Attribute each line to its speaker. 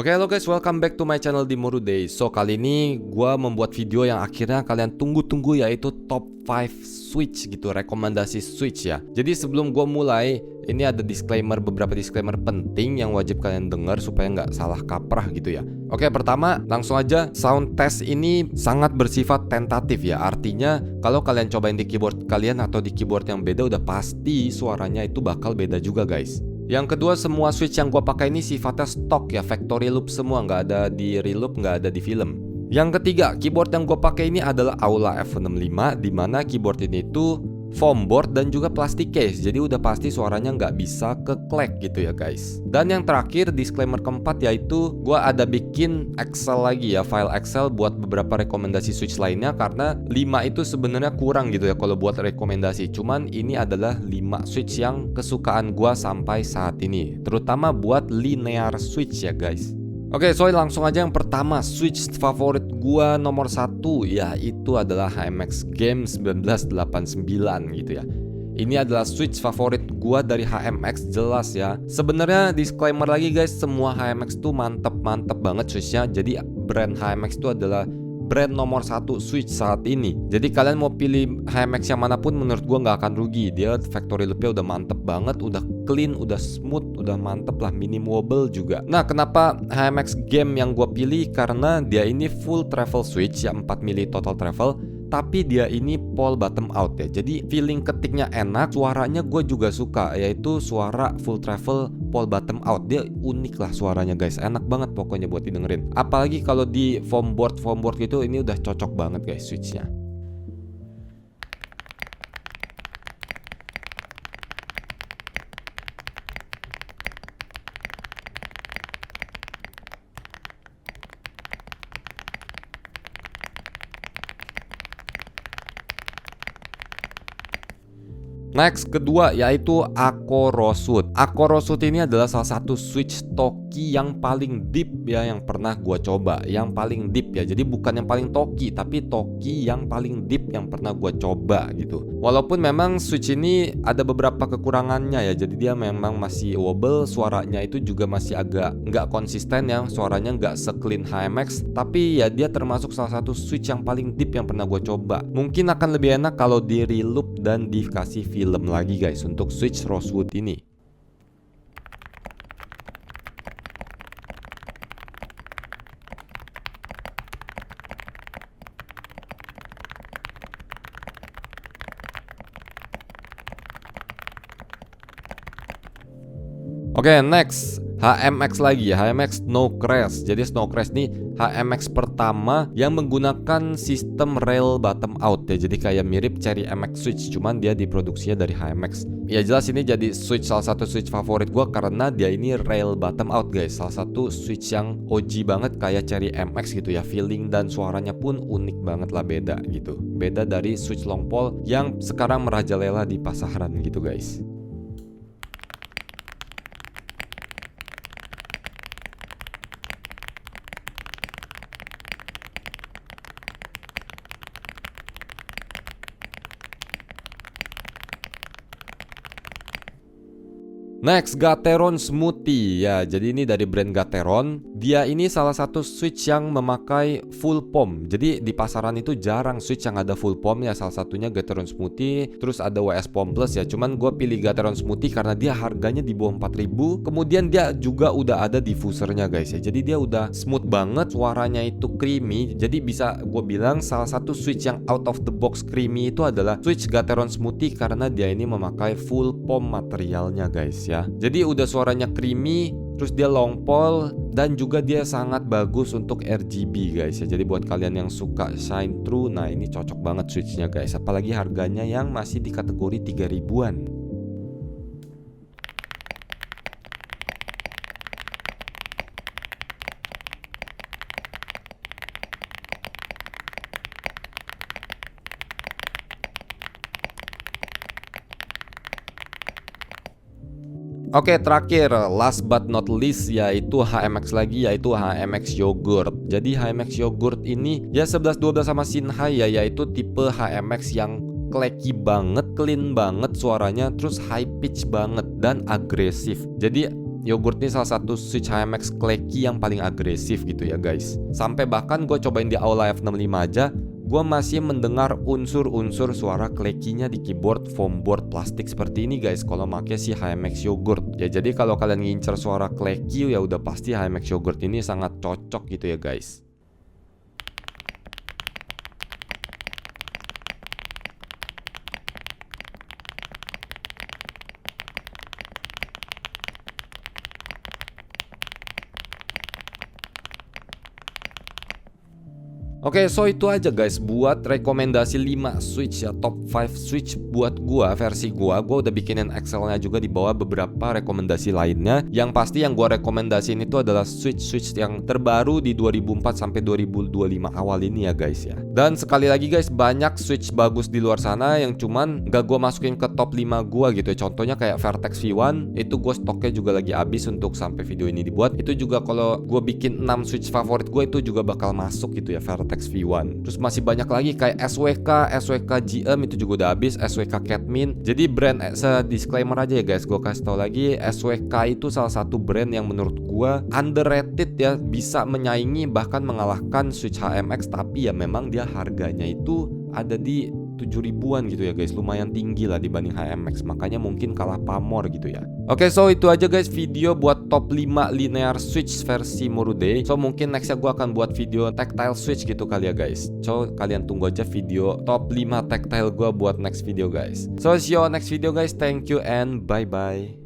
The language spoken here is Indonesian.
Speaker 1: Oke, halo guys, welcome back to my channel di Moruday. So, kali ini gue membuat video yang akhirnya kalian tunggu-tunggu, yaitu top 5 Switch gitu, rekomendasi Switch ya. Jadi sebelum gue mulai, ini ada beberapa disclaimer penting yang wajib kalian dengar supaya nggak salah kaprah gitu ya. Oke, pertama langsung aja, sound test ini sangat bersifat tentatif ya. Artinya kalau kalian cobain di keyboard kalian atau di keyboard yang beda, udah pasti suaranya itu bakal beda juga guys. Yang kedua, semua switch yang gue pakai ini sifatnya stok ya, factory loop semua, nggak ada di reloop, nggak ada di film. Yang ketiga, keyboard yang gue pakai ini adalah Aula F65, dimana keyboard ini tuh foam board dan juga plastik case, jadi udah pasti suaranya nggak bisa ke clack gitu ya guys. Dan yang terakhir, disclaimer keempat, yaitu gue ada bikin Excel lagi ya, file Excel buat beberapa rekomendasi switch lainnya, karena 5 itu sebenarnya kurang gitu ya kalau buat rekomendasi. Cuman ini adalah 5 switch yang kesukaan gue sampai saat ini, terutama buat linear switch ya guys. Oke, so langsung aja yang pertama, switch favorit gua nomor 1 ya, itu adalah HMX Game 1989 gitu ya. Ini adalah switch favorit gua dari HMX, jelas ya. Sebenarnya disclaimer lagi guys, semua HMX tuh mantep banget switchnya. Jadi brand HMX itu adalah brand nomor 1 switch saat ini. Jadi kalian mau pilih HMX yang manapun, menurut gua nggak akan rugi. Dia factory loopnya udah mantep banget, udah clean, udah smooth, udah mantep lah, minim wobble juga. Nah, kenapa HMX Game yang gua pilih? Karena dia ini full travel switch ya, 4 mili total travel, tapi dia ini pole bottom out ya. Jadi feeling ketiknya enak, suaranya gue juga suka, yaitu suara full travel pole bottom out. Dia unik lah suaranya guys, enak banget pokoknya buat didengerin. Apalagi kalau di foam board gitu, ini udah cocok banget guys switchnya. Next, kedua, yaitu Akorosut. Akorosut ini adalah salah satu switch Toki yang paling deep ya, yang pernah gua coba. Yang paling deep ya, jadi bukan yang paling Toki, tapi Toki yang paling deep yang pernah gua coba gitu. Walaupun memang switch ini ada beberapa kekurangannya ya, jadi dia memang masih wobble, suaranya itu juga masih agak nggak konsisten ya, suaranya nggak se-clean HMX. Tapi ya dia termasuk salah satu switch yang paling deep yang pernah gua coba. Mungkin akan lebih enak kalau di reloop dan dikasih film lagi guys untuk switch Rosewood ini. Oke, next, HMX lagi ya, HMX Snow Crash. Jadi Snow Crash ini HMX pertama yang menggunakan sistem rail bottom out ya. Jadi kayak mirip Cherry MX Switch, cuman dia diproduksinya dari HMX. Ya jelas ini jadi switch, salah satu switch favorit gue karena dia ini rail bottom out guys. Salah satu switch yang OG banget kayak Cherry MX gitu ya. Feeling dan suaranya pun unik banget lah, beda gitu. Beda dari switch long pole yang sekarang merajalela di pasaran gitu guys. Next, Gateron Smoothie ya. Jadi ini dari brand Gateron. Dia ini salah satu switch yang memakai full pom. Jadi di pasaran itu jarang switch yang ada full pom ya. Salah satunya Gateron Smoothie, terus ada WS Pom Plus ya. Cuman gue pilih Gateron Smoothie karena dia harganya di bawah 4.000. Kemudian dia juga udah ada diffusernya guys ya. Jadi dia udah smooth banget, suaranya itu creamy. Jadi bisa gue bilang salah satu switch yang out of the box creamy itu adalah switch Gateron Smoothie, karena dia ini memakai full pom materialnya guys ya. Jadi udah suaranya creamy, terus dia long pole, dan juga dia sangat bagus untuk RGB guys ya. Jadi buat kalian yang suka shine through, nah ini cocok banget switchnya guys. Apalagi harganya yang masih di kategori 3.000-an. Oke, terakhir, last but not least, yaitu HMX lagi, yaitu HMX Yogurt. Jadi HMX Yogurt ini ya 11-12 sama Shinhai ya, yaitu tipe HMX yang clacky banget, clean banget suaranya, terus high pitch banget dan agresif. Jadi yogurt ini salah satu switch HMX Klecky yang paling agresif gitu ya guys. Sampai bahkan gue cobain di Aula F65 aja, gue masih mendengar unsur-unsur suara Klecky-nya di keyboard foam board plastik seperti ini guys kalau pakai si HMX yogurt. Ya jadi kalau kalian ngincer suara Klecky ya udah pasti HMX yogurt ini sangat cocok gitu ya guys. Oke, so itu aja guys buat rekomendasi 5 switch ya, top 5 switch buat gua, versi gua udah bikinin Excelnya juga di bawah beberapa rekomendasi lainnya. Yang pasti yang gua rekomendasiin itu adalah switch yang terbaru di 2004 sampai 2025 awal ini ya guys ya. Dan sekali lagi guys, banyak switch bagus di luar sana yang cuman gak gua masukin ke top 5 gua gitu ya. Contohnya kayak Vertex V1, itu gua stoknya juga lagi habis untuk sampai video ini dibuat. Itu juga kalau gua bikin 6 switch favorit gua itu juga bakal masuk gitu ya, Vertex V1. Terus masih banyak lagi kayak SWK GM itu juga udah habis, SWK Catmin. Jadi brand disclaimer aja ya guys, gue kasih tau lagi, SWK itu salah satu brand yang menurut gue underrated ya, bisa menyaingi bahkan mengalahkan Switch HMX, tapi ya memang dia harganya itu ada di 7.000-an gitu ya guys, lumayan tinggi lah dibanding HMX, makanya mungkin kalah pamor gitu ya. Oke, so itu aja guys video buat top 5 linear switch versi Morude. So mungkin nextnya gue akan buat video tactile switch gitu kali ya guys. So kalian tunggu aja video top 5 tactile gue buat next video guys. So see you on next video guys, thank you and bye bye.